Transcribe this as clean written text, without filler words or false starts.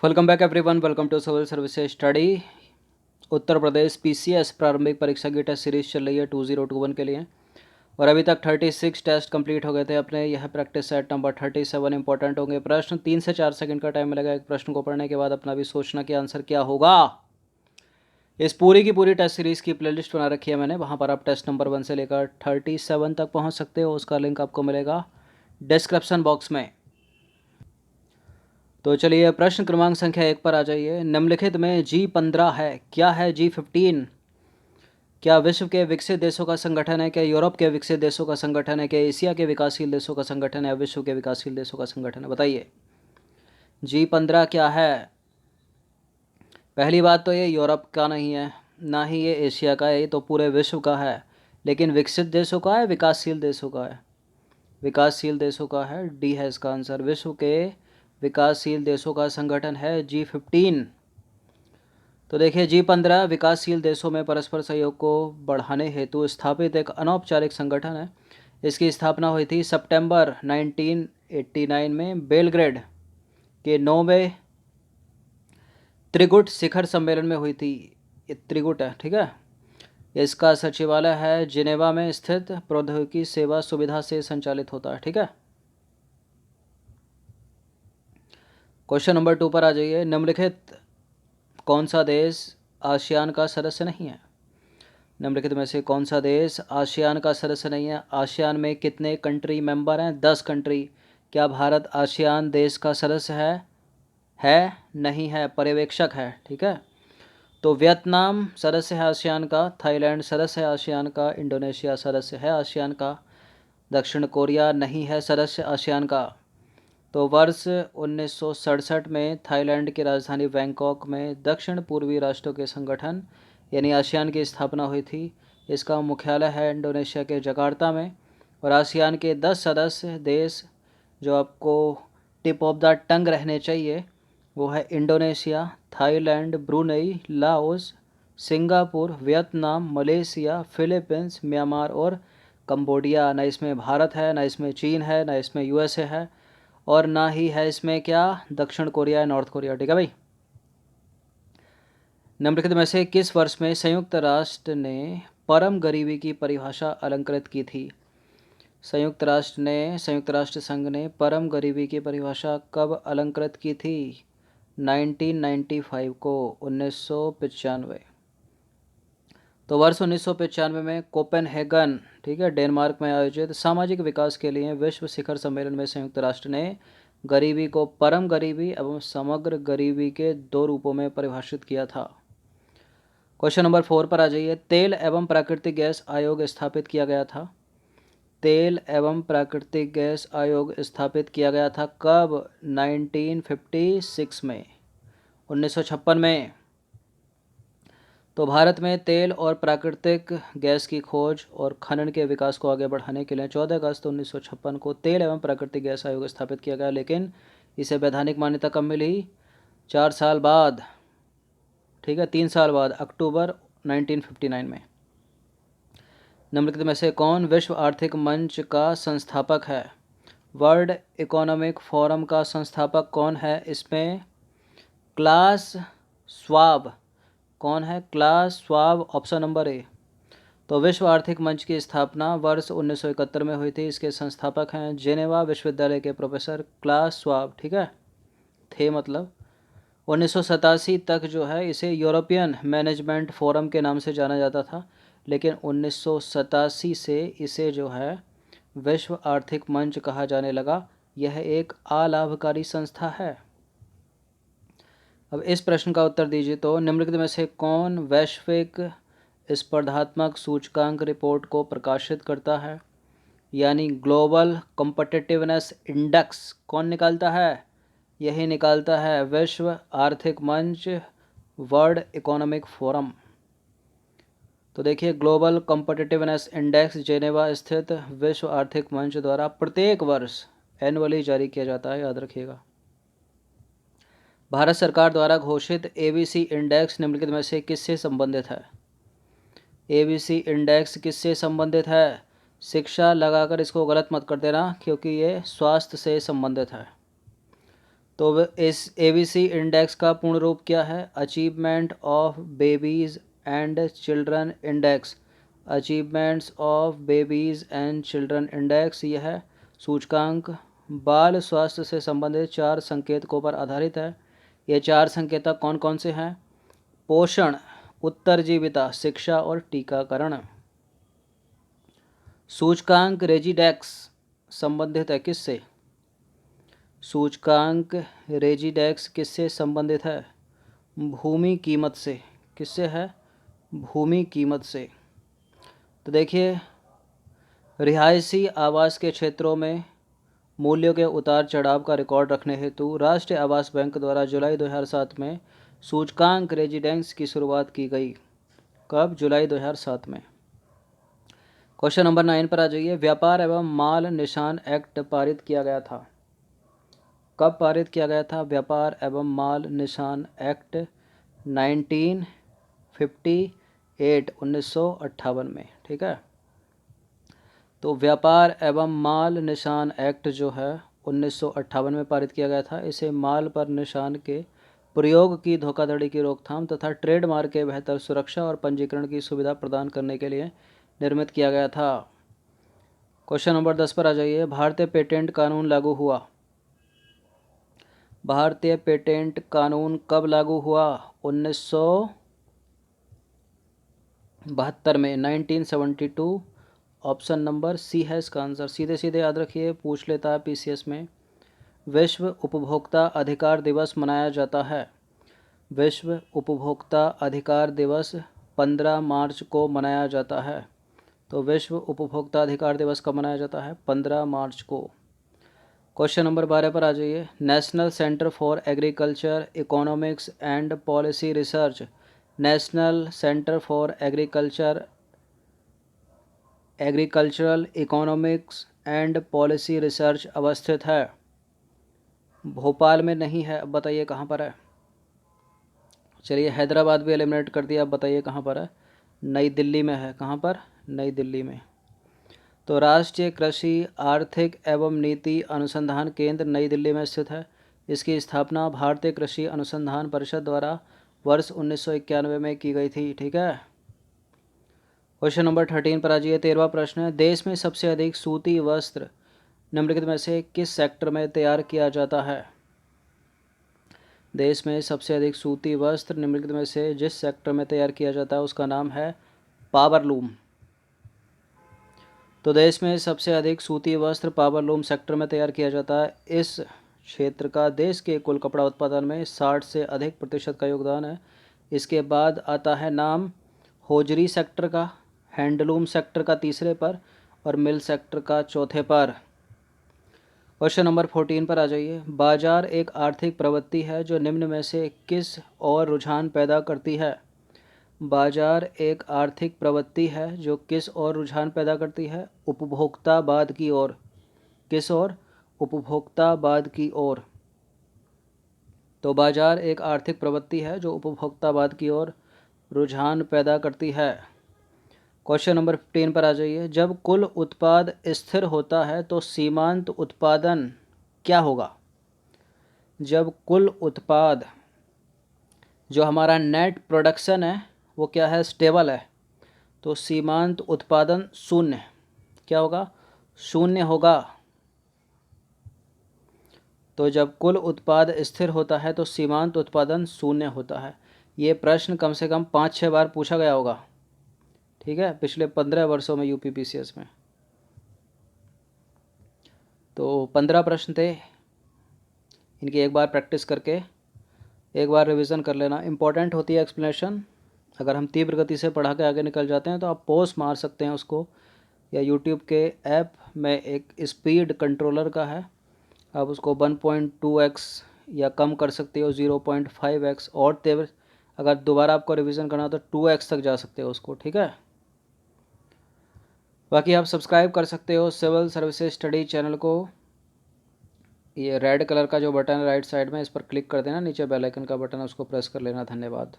Welcome back everyone, welcome to civil services study. Uttar Pradesh PCS प्रारंभिक परीक्षा की टेस्ट सीरीज चल रही है 2021 के लिए और अभी तक 36 टेस्ट कंप्लीट हो गए थे अपने। यह प्रैक्टिस सेट नंबर 37 इंपॉर्टेंट होंगे प्रश्न। 3 से 4 सेकंड का टाइम मिलेगा एक प्रश्न को पढ़ने के बाद अपना भी सोचना कि आंसर क्या होगा। इस पूरी की पूरी टेस्ट सीरीज़ की प्लेलिस्ट बना रखी है मैंने, वहाँ पर आप टेस्ट नंबर 1 से लेकर 37 तक पहुँच सकते हो। उसका लिंक आपको मिलेगा डिस्क्रिप्शन बॉक्स में। तो चलिए प्रश्न क्रमांक संख्या 1 पर आ जाइए। निम्नलिखित में G15 है, क्या है G15? क्या विश्व के विकसित देशों का संगठन है? क्या यूरोप के विकसित देशों का संगठन है? क्या एशिया के विकासशील देशों का संगठन है? विश्व के विकासशील देशों का संगठन है? बताइए G15 क्या है। पहली बात तो ये यूरोप का नहीं है, ना ही ये एशिया का है, ये तो पूरे विश्व का है। लेकिन विकसित देशों का है, विकासशील देशों का है? विकासशील देशों का है, डी है इसका आंसर। विश्व के विकासशील देशों का संगठन है G15। तो देखिए G15 विकासशील देशों में परस्पर सहयोग को बढ़ाने हेतु स्थापित एक अनौपचारिक संगठन है। इसकी स्थापना हुई थी सितंबर 1989 में बेलग्रेड के 9वें त्रिगुट शिखर सम्मेलन में हुई थी। ये त्रिगुट है, ठीक है। इसका सचिवालय है जिनेवा में स्थित, प्रौद्योगिकी सेवा सुविधा से संचालित होता है, ठीक है। क्वेश्चन नंबर 2 पर आ जाइए। निम्नलिखित कौन सा देश आसियान का सदस्य नहीं है? निम्नलिखित में से कौन सा देश आसियान का सदस्य नहीं है? आसियान में कितने कंट्री मेंबर हैं? 10 कंट्री। क्या भारत आसियान देश का सदस्य है? नहीं है, पर्यवेक्षक है, ठीक है। तो वियतनाम सदस्य है आसियान का, थाईलैंड सदस्य है आसियान का, इंडोनेशिया सदस्य है आसियान का, दक्षिण कोरिया नहीं है सदस्य आसियान का। तो वर्ष 1967 में थाईलैंड की राजधानी बैंकॉक में दक्षिण पूर्वी राष्ट्रों के संगठन यानी आसियान की स्थापना हुई थी। इसका मुख्यालय है इंडोनेशिया के जकार्ता में। और आसियान के 10 सदस्य देश जो आपको टिप ऑफ द टंग रहने चाहिए वो है Indonesia, Thailand, Brunei, Laos, Singapore, Vietnam, Malaysia, Philippines, Myanmar और कंबोडिया। ना इसमें भारत है, ना इसमें चीन है, ना इसमें यूएसए है, और ना ही है इसमें क्या दक्षिण कोरिया या नॉर्थ कोरिया, ठीक है भाई। निम्नलिखित में से किस वर्ष में संयुक्त राष्ट्र ने परम गरीबी की परिभाषा अलंकृत की थी? संयुक्त राष्ट्र संघ ने परम गरीबी की परिभाषा कब अलंकृत की थी? 1995 को, 1995। तो वर्ष 1995 में कोपेनहेगन, ठीक है, डेनमार्क में आयोजित सामाजिक विकास के लिए विश्व शिखर सम्मेलन में संयुक्त राष्ट्र ने गरीबी को परम गरीबी एवं समग्र गरीबी के 2 रूपों में परिभाषित किया था। क्वेश्चन नंबर 4 पर आ जाइए। तेल एवं प्राकृतिक गैस आयोग स्थापित किया गया था। तेल एवं प्राकृतिक गैस आयोग स्थापित किया गया था कब? 1956 में, 1956 में। तो भारत में तेल और प्राकृतिक गैस की खोज और खनन के विकास को आगे बढ़ाने के लिए 14 अगस्त 1956 को तेल एवं प्राकृतिक गैस आयोग स्थापित किया गया। लेकिन इसे वैधानिक मान्यता कब मिली? 4 साल बाद, ठीक है, 3 साल बाद, अक्टूबर 1959 में। निम्नलिखित में से कौन विश्व आर्थिक मंच का संस्थापक है? वर्ल्ड इकोनॉमिक फोरम का संस्थापक कौन है? इसमें क्लास श्वाब। कौन है? Class Schwab, option number A. तो विश्व आर्थिक मंच की स्थापना वर्ष 1971 में हुई थी। इसके संस्थापक हैं जेनेवा विश्वविद्यालय के प्रोफेसर क्लास श्वाब, ठीक है, थे मतलब। 1987 तक जो है इसे यूरोपियन मैनेजमेंट फोरम के नाम से जाना जाता था, लेकिन 1987 से इसे जो है विश्व आर्थिक मंच कहा जाने लगा। यह एक अलाभकारी संस्था है। अब इस प्रश्न का उत्तर दीजिए। तो निम्नलिखित में से कौन वैश्विक स्पर्धात्मक सूचकांक रिपोर्ट को प्रकाशित करता है? यानी ग्लोबल कॉम्पिटिटिवनेस इंडेक्स कौन निकालता है? यही निकालता है विश्व आर्थिक मंच, वर्ल्ड इकोनॉमिक फोरम। तो देखिए ग्लोबल कॉम्पिटिटिवनेस इंडेक्स जेनेवा स्थित विश्व आर्थिक मंच द्वारा प्रत्येक वर्ष एनुअली जारी किया जाता है, याद रखिएगा। भारत सरकार द्वारा घोषित एबीसी इंडेक्स निम्नलिखित में से किससे संबंधित है? एबीसी इंडेक्स किससे संबंधित है? शिक्षा लगाकर इसको गलत मत कर देना, क्योंकि ये स्वास्थ्य से संबंधित है। तो इस ABC इंडेक्स का पूर्ण रूप क्या है? Achievement of babies and children index. Achievements of babies and children index यह है सूचकांक बाल स्वास्थ्य से संबंधित 4 संकेतकों पर आधारित है। ये 4 संकेतक कौन कौन से हैं? पोषण, उत्तरजीविता, शिक्षा और टीकाकरण। सूचकांक रेजिडेक्स संबंधित है किससे? सूचकांक रेजिडेक्स किससे संबंधित है? भूमि कीमत से। किससे है? भूमि कीमत से। तो देखिए, रिहायशी आवास के क्षेत्रों में मूल्यों के उतार चढ़ाव का रिकॉर्ड रखने हेतु राष्ट्रीय आवास बैंक द्वारा जुलाई 2007 में सूचकांक रेजिडेंस की शुरुआत की गई। कब? जुलाई 2007 में। क्वेश्चन नंबर 9 पर आ जाइए। व्यापार एवं माल निशान एक्ट पारित किया गया था। कब पारित किया गया था? व्यापार एवं माल निशान एक्ट 1958 में। ठीक है, तो व्यापार एवं माल निशान एक्ट जो है 1958 में पारित किया गया था। इसे माल पर निशान के प्रयोग की धोखाधड़ी की रोकथाम तथा ट्रेडमार्क के बेहतर सुरक्षा और पंजीकरण की सुविधा प्रदान करने के लिए निर्मित किया गया था। क्वेश्चन नंबर 10 पर आ जाइए। भारतीय पेटेंट कानून लागू हुआ। भारतीय पेटेंट कानून कब लागू हुआ? 1972 में, 1972। ऑप्शन नंबर सी है इसका आंसर। सीधे सीधे याद रखिए, पूछ लेता है PCS में। विश्व उपभोक्ता अधिकार दिवस मनाया जाता है। विश्व उपभोक्ता अधिकार दिवस 15 मार्च को मनाया जाता है। तो विश्व उपभोक्ता अधिकार दिवस कब मनाया जाता है? 15 मार्च को। क्वेश्चन नंबर 12 पर आ जाइए। National centre for agriculture economics and policy research, national centre for agricultural economics and policy research अवस्थित है। भोपाल में नहीं है, अब बताइए कहाँ पर है? चलिए, हैदराबाद भी एलिमिनेट कर दिया, अब बताइए कहाँ पर है? नई दिल्ली में है। कहाँ पर? नई दिल्ली में। तो राष्ट्रीय कृषि आर्थिक एवं नीति अनुसंधान केंद्र नई दिल्ली में स्थित है। इसकी स्थापना भारतीय कृषि अनुसंधान परिषद द्वारा वर्ष 1991 में की गई थी। ठीक है, क्वेश्चन नंबर 13 पर आ जाइए। 13वां प्रश्न है। देश में सबसे अधिक सूती वस्त्र निम्नलिखित में से किस सेक्टर में तैयार किया जाता है? देश में सबसे अधिक सूती वस्त्र निम्नलिखित में से जिस सेक्टर में तैयार किया जाता है उसका नाम है पावरलूम। तो देश में सबसे अधिक सूती वस्त्र पावरलूम सेक्टर में तैयार किया जाता है। इस क्षेत्र का देश के कुल कपड़ा उत्पादन में 60 से अधिक प्रतिशत का योगदान है। इसके बाद आता है नाम होजरी सेक्टर का, हैंडलूम सेक्टर का तीसरे पर और मिल सेक्टर का चौथे पर। क्वेश्चन नंबर 14 पर आ जाइए। बाजार एक आर्थिक प्रवृत्ति है जो निम्न में से किस और रुझान पैदा करती है? बाजार एक आर्थिक प्रवृत्ति है जो किस और रुझान पैदा करती है? उपभोक्तावाद की ओर। किस ओर? उपभोक्तावाद की ओर। तो बाजार एक आर्थिक प्रवृत्ति है जो उपभोक्तावाद की ओर रुझान पैदा करती है। क्वेश्चन नंबर 15 पर आ जाइए। जब कुल उत्पाद स्थिर होता है तो सीमांत उत्पादन क्या होगा? जब कुल उत्पाद, जो हमारा नेट प्रोडक्शन है, वो क्या है? स्टेबल है, तो सीमांत उत्पादन शून्य। क्या होगा? शून्य होगा। तो जब कुल उत्पाद स्थिर होता है तो सीमांत उत्पादन शून्य होता है। ये प्रश्न कम से कम 5-6 बार पूछा गया होगा। ठीक है, पिछले 15 वर्षों में यूपी PCS में। तो 15 प्रश्न थे, इनकी एक बार प्रैक्टिस करके एक बार रिवीजन कर लेना। इम्पॉर्टेंट होती है एक्सप्लेनेशन। अगर हम तीव्र गति से पढ़ा के आगे निकल जाते हैं तो आप पॉज मार सकते हैं उसको, या यूट्यूब के ऐप में एक स्पीड कंट्रोलर का है, आप उसको 1.2x या कम कर सकते हो, 0.5x, और तीव्र अगर दोबारा आपको रिवीजन करना हो तो 2x तक जा सकते हो उसको। ठीक है, बाकी आप सब्सक्राइब कर सकते हो सिविल सर्विसेज स्टडी चैनल को। ये रेड कलर का जो बटन है राइट साइड में, इस पर क्लिक कर देना। नीचे बेल आइकन का बटन है, उसको प्रेस कर लेना। धन्यवाद।